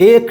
$1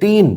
3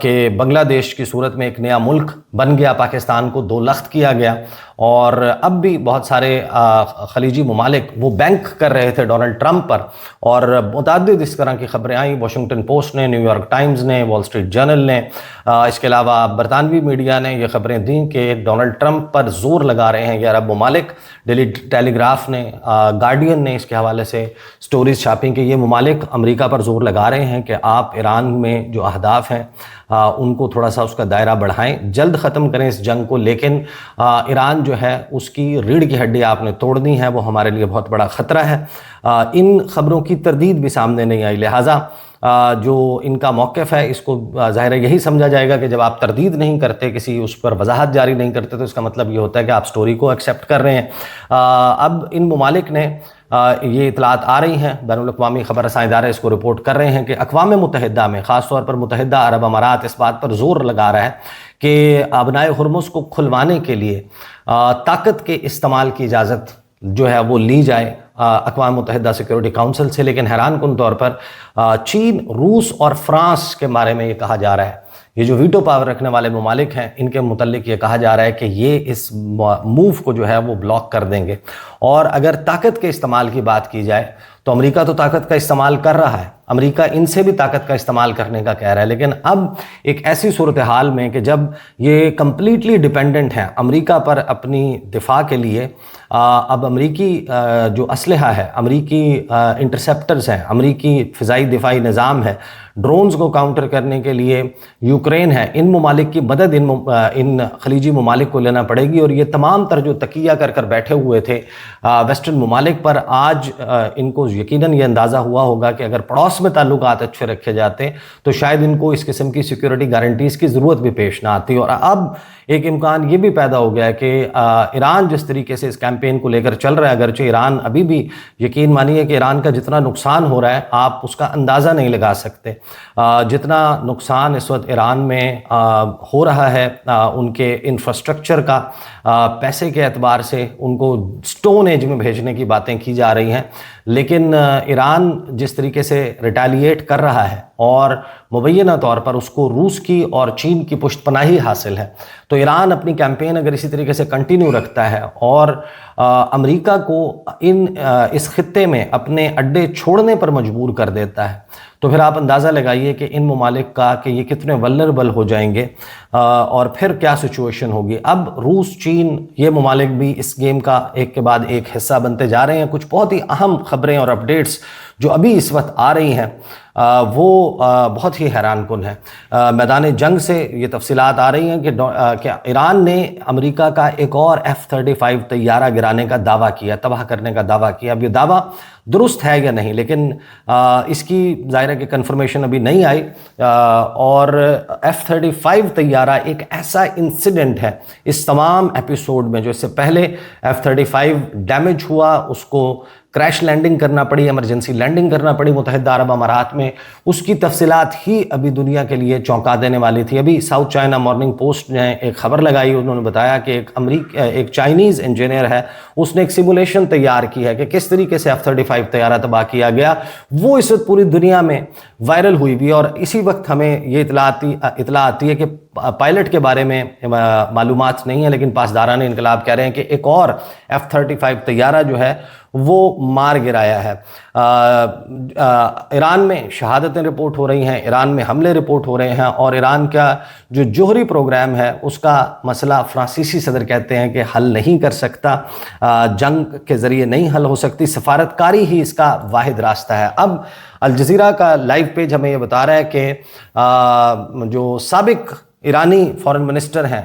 کہ بنگلہ دیش کی صورت میں ایک نیا ملک بن گیا، پاکستان کو دو لخت کیا گیا، اور اب بھی بہت سارے خلیجی ممالک وہ بینک کر رہے تھے ڈونلڈ ٹرمپ پر، اور متعدد اس طرح کی خبریں آئیں، واشنگٹن پوسٹ نے، نیو یارک ٹائمز نے، وال اسٹریٹ جرنل نے، اس کے علاوہ برطانوی میڈیا نے یہ خبریں دیں کہ ڈونلڈ ٹرمپ پر زور لگا رہے ہیں یہ عرب ممالک۔ ڈیلی ٹیلی گراف نے، گارڈین نے اس کے حوالے سے سٹوریز چھاپیں کہ یہ ممالک امریکہ پر زور لگا رہے ہیں کہ آپ ایران میں جو اہداف ہیں ان کو تھوڑا سا اس کا دائرہ بڑھائیں، جلد ختم کریں اس جنگ کو، لیکن ایران جو ہے اس کی ریڑھ کی ہڈی آپ نے توڑنی ہے، وہ ہمارے لیے بہت بڑا خطرہ ہے۔ ان خبروں کی تردید بھی سامنے نہیں آئی، لہٰذا جو ان کا موقف ہے اس کو ظاہر ہے یہی سمجھا جائے گا کہ جب آپ تردید نہیں کرتے، کسی اس پر وضاحت جاری نہیں کرتے، تو اس کا مطلب یہ ہوتا ہے کہ آپ سٹوری کو ایکسیپٹ کر رہے ہیں۔ اب ان ممالک نے یہ اطلاعات آ رہی ہیں، بین الاقوامی خبر رساں ادارے اس کو رپورٹ کر رہے ہیں کہ اقوام متحدہ میں خاص طور پر متحدہ عرب امارات اس بات پر زور لگا رہا ہے کہ ابنائے ہرمز کو کھلوانے کے لیے طاقت کے استعمال کی اجازت جو ہے وہ لی جائے اقوام متحدہ سیکیورٹی کونسل سے، لیکن حیران کن طور پر چین، روس اور فرانس کے بارے میں یہ کہا جا رہا ہے، یہ جو ویٹو پاور رکھنے والے ممالک ہیں ان کے متعلق یہ کہا جا رہا ہے کہ یہ اس موو کو جو ہے وہ بلاک کر دیں گے۔ اور اگر طاقت کے استعمال کی بات کی جائے تو امریکہ تو طاقت کا استعمال کر رہا ہے، امریکہ ان سے بھی طاقت کا استعمال کرنے کا کہہ رہا ہے، لیکن اب ایک ایسی صورتحال میں کہ جب یہ کمپلیٹلی ڈیپینڈنٹ ہیں امریکہ پر اپنی دفاع کے لیے، اب امریکی جو اسلحہ ہے، امریکی انٹرسیپٹرز ہیں، امریکی فضائی دفاعی نظام ہے، ڈرونز کو کاؤنٹر کرنے کے لیے یوکرین ہے، ان ممالک کی مدد ان خلیجی ممالک کو لینا پڑے گی، اور یہ تمام تر جو تکیہ کر کر بیٹھے ہوئے تھے ویسٹرن ممالک پر، آج ان کو یقیناً یہ اندازہ ہوا ہوگا کہ اگر پڑوس میں تعلقات اچھے رکھے جاتے تو شاید ان کو اس قسم کی سیکیورٹی گارنٹیز کی ضرورت بھی پیش نہ آتی۔ اور اب ایک امکان یہ بھی پیدا ہو گیا ہے کہ ایران جس طریقے سے اس کیمپین کو لے کر چل رہا ہے، اگرچہ ایران ابھی بھی یقین مانیے کہ ایران کا جتنا نقصان ہو رہا ہے آپ اس کا اندازہ نہیں لگا سکتے، جتنا نقصان اس وقت ایران میں ہو رہا ہے ان کے انفراسٹرکچر کا، پیسے کے اعتبار سے ان کو سٹون ایج میں بھیجنے کی باتیں کی جا رہی ہیں، لیکن ایران جس طریقے سے ریٹیلیٹ کر رہا ہے اور مبینہ طور پر اس کو روس کی اور چین کی پشت پناہی حاصل ہے، تو ایران اپنی کیمپین اگر اسی طریقے سے کنٹینیو رکھتا ہے اور امریکہ کو اس خطے میں اپنے اڈے چھوڑنے پر مجبور کر دیتا ہے، تو پھر آپ اندازہ لگائیے کہ ان ممالک کا کہ یہ کتنے ولنریبل ہو جائیں گے اور پھر کیا سچویشن ہوگی۔ اب روس، چین، یہ ممالک بھی اس گیم کا ایک کے بعد ایک حصہ بنتے جا رہے ہیں۔ کچھ بہت ہی اہم خبریں اور اپڈیٹس جو ابھی اس وقت آ رہی ہیں وہ بہت ہی حیران کن ہے۔ میدان جنگ سے یہ تفصیلات آ رہی ہیں کہ ایران نے امریکہ کا ایک اور F-35 طیارہ گرانے کا دعویٰ کیا، تباہ کرنے کا دعویٰ کیا۔ اب یہ دعویٰ درست ہے یا نہیں، لیکن اس کی ظاہر ہے کہ کنفرمیشن ابھی نہیں آئی، اور F-35 طیارہ ایک ایسا انسیڈنٹ ہے اس تمام ایپیسوڈ میں، جو اس سے پہلے F-35 ڈیمیج ہوا، اس کو کریش لینڈنگ کرنا پڑی، ایمرجنسی لینڈنگ کرنا پڑی متحدہ عرب امارات میں، اس کی تفصیلات ہی ابھی دنیا کے لیے چونکا دینے والی تھی۔ ابھی ساؤتھ چائنا مارننگ پوسٹ نے ایک خبر لگائی، انہوں نے بتایا کہ ایک چائنیز انجینئر ہے، اس نے ایک سیمولیشن تیار کی ہے کہ کس طریقے سے F-35 طیارہ تباہ کیا گیا، وہ اس وقت پوری دنیا میں وائرل ہوئی بھی، اور اسی وقت ہمیں یہ اطلاع آتی ہے کہ پائلٹ کے بارے میں معلومات نہیں ہیں، لیکن پاسداران انقلاب کہہ رہے ہیں کہ ایک اور F-35 طیارہ جو ہے وہ مار گرایا ہے۔ ایران میں شہادتیں رپورٹ ہو رہی ہیں، ایران میں حملے رپورٹ ہو رہے ہیں، اور ایران کا جو جوہری پروگرام ہے اس کا مسئلہ فرانسیسی صدر کہتے ہیں کہ حل نہیں کر سکتا، جنگ کے ذریعے نہیں حل ہو سکتی، سفارتکاری ہی اس کا واحد راستہ ہے۔ اب الجزیرہ کا لائیو پیج ہمیں یہ بتا رہا ہے کہ جو سابق ایرانی فارن منسٹر ہیں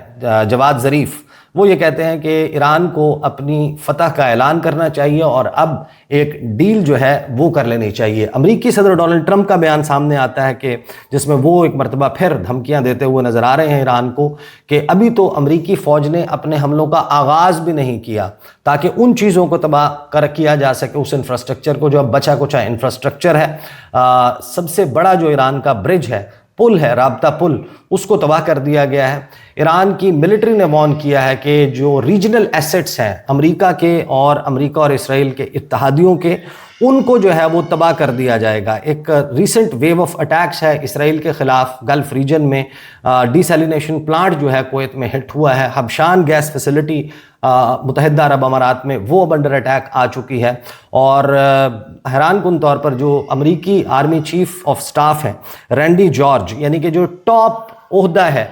جواد ظریف، وہ یہ کہتے ہیں کہ ایران کو اپنی فتح کا اعلان کرنا چاہیے اور اب ایک ڈیل جو ہے وہ کر لینی چاہیے۔ امریکی صدر ڈونلڈ ٹرمپ کا بیان سامنے آتا ہے کہ جس میں وہ ایک مرتبہ پھر دھمکیاں دیتے ہوئے نظر آ رہے ہیں ایران کو کہ ابھی تو امریکی فوج نے اپنے حملوں کا آغاز بھی نہیں کیا تاکہ ان چیزوں کو تباہ کیا جا سکے، اس انفراسٹرکچر کو جو اب بچا کچا انفراسٹرکچر ہے، سب سے بڑا جو ایران کا برج ہے، پل ہے، رابطہ پل، اس کو تباہ کر دیا گیا ہے۔ ایران کی ملٹری نے وارن کیا ہے کہ جو ریجنل ایسٹس ہیں امریکہ کے اور اسرائیل کے اتحادیوں کے، ان کو جو ہے وہ تباہ کر دیا جائے گا۔ ایک ریسنٹ ویو آف اٹیکس ہے اسرائیل کے خلاف گلف ریجن میں، ڈی سیلینیشن پلانٹ جو ہے کویت میں ہٹ ہوا ہے، حبشان گیس فیسلٹی متحدہ عرب امارات میں وہ اب انڈر اٹیک آ چکی ہے، اور حیران کن طور پر جو امریکی آرمی چیف آف سٹاف ہیں رینڈی جارج، یعنی کہ جو ٹاپ عہدہ ہے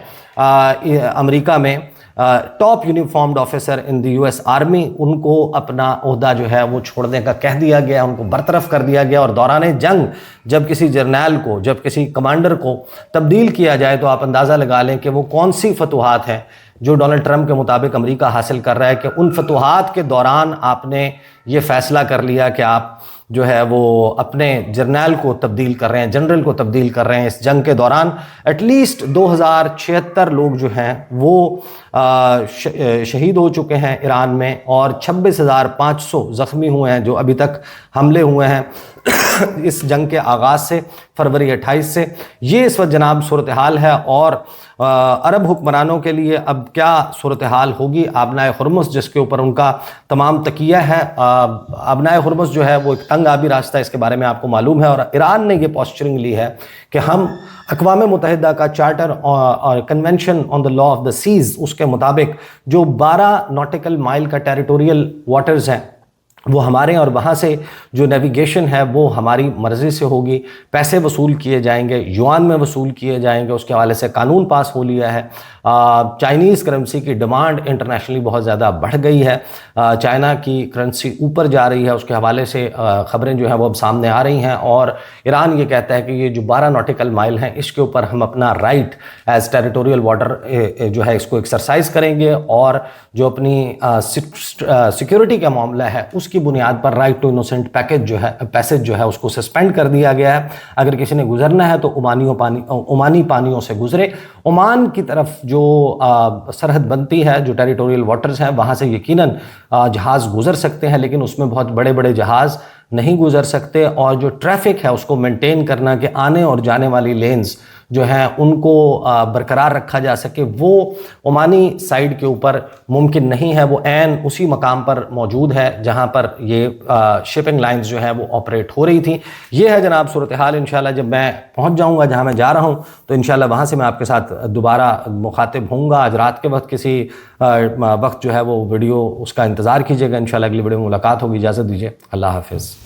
امریکہ میں، ٹاپ یونیفارمڈ آفیسر ان دی یو ایس آرمی، ان کو اپنا عہدہ جو ہے وہ چھوڑنے کا کہہ دیا گیا، ان کو برطرف کر دیا گیا۔ اور دوران جنگ جب کسی جرنیل کو، جب کسی کمانڈر کو تبدیل کیا جائے تو آپ اندازہ لگا لیں کہ وہ کون سی فتوحات ہیں جو ڈونلڈ ٹرمپ کے مطابق امریکہ حاصل کر رہا ہے، کہ ان فتوحات کے دوران آپ نے یہ فیصلہ کر لیا کہ آپ جو ہے وہ اپنے جرنیل کو تبدیل کر رہے ہیں، جنرل کو تبدیل کر رہے ہیں۔ اس جنگ کے دوران ایٹ لیسٹ 2076 لوگ جو ہیں وہ شہید ہو چکے ہیں ایران میں، اور 26,500 زخمی ہوئے ہیں جو ابھی تک حملے ہوئے ہیں اس جنگ کے آغاز سے، فروری 28 سے۔ یہ اس وقت جناب صورتحال ہے، اور عرب حکمرانوں کے لیے اب کیا صورتحال ہوگی؟ آبنائے ہرمز جس کے اوپر ان کا تمام تکیہ ہے، آبنائے ہرمز جو ہے وہ ایک تنگ آبی راستہ، اس کے بارے میں آپ کو معلوم ہے، اور ایران نے یہ پوسچرنگ لی ہے کہ ہم اقوام متحدہ کا چارٹر اور convention on the law of the seas, اس کے مطابق جو 12 ناٹیکل مائل کا ٹیریٹوریل واٹرز ہیں وہ ہمارے ہیں، اور وہاں سے جو نیویگیشن ہے وہ ہماری مرضی سے ہوگی، پیسے وصول کیے جائیں گے، یوان میں وصول کیے جائیں گے۔ اس کے حوالے سے قانون پاس ہو لیا ہے۔ چائنیز کرنسی کی ڈیمانڈ انٹرنیشنلی بہت زیادہ بڑھ گئی ہے، چائنا کی کرنسی اوپر جا رہی ہے، اس کے حوالے سے خبریں جو ہیں وہ اب سامنے آ رہی ہیں، اور ایران یہ کہتا ہے کہ یہ جو 12 ناٹیکل مائل ہیں اس کے اوپر ہم اپنا رائٹ ایز ٹیریٹوریل واٹر جو ہے اس کو ایکسرسائز کریں گے، اور جو اپنی سیکیورٹی کا معاملہ ہے اس کی بنیاد پر رائٹ ٹو انوسنٹ پیسج جو ہے اس کو سسپینڈ کر دیا گیا ہے۔ اگر کسی نے گزرنا ہے تو عمانی پانیوں سے گزرے۔ عمان کی طرف جو سرحد بنتی ہے، جو ٹیریٹوریل واٹرز ہیں، وہاں سے یقیناً جہاز گزر سکتے ہیں، لیکن اس میں بہت بڑے بڑے جہاز نہیں گزر سکتے، اور جو ٹریفک ہے اس کو مینٹین کرنا کہ آنے اور جانے والی لینز جو ہیں ان کو برقرار رکھا جا سکے، وہ عمانی سائیڈ کے اوپر ممکن نہیں ہے۔ وہ عین اسی مقام پر موجود ہے جہاں پر یہ شپنگ لائنز جو ہیں وہ آپریٹ ہو رہی تھیں۔ یہ ہے جناب صورتحال۔ انشاءاللہ جب میں پہنچ جاؤں گا جہاں میں جا رہا ہوں تو انشاءاللہ وہاں سے میں آپ کے ساتھ دوبارہ مخاطب ہوں گا۔ آج رات کے وقت کسی وقت جو ہے وہ ویڈیو اس کا انتظار کیجیے گا، انشاءاللہ اگلی ویڈیو میں ملاقات ہوگی۔ اجازت دیجیے، اللہ حافظ۔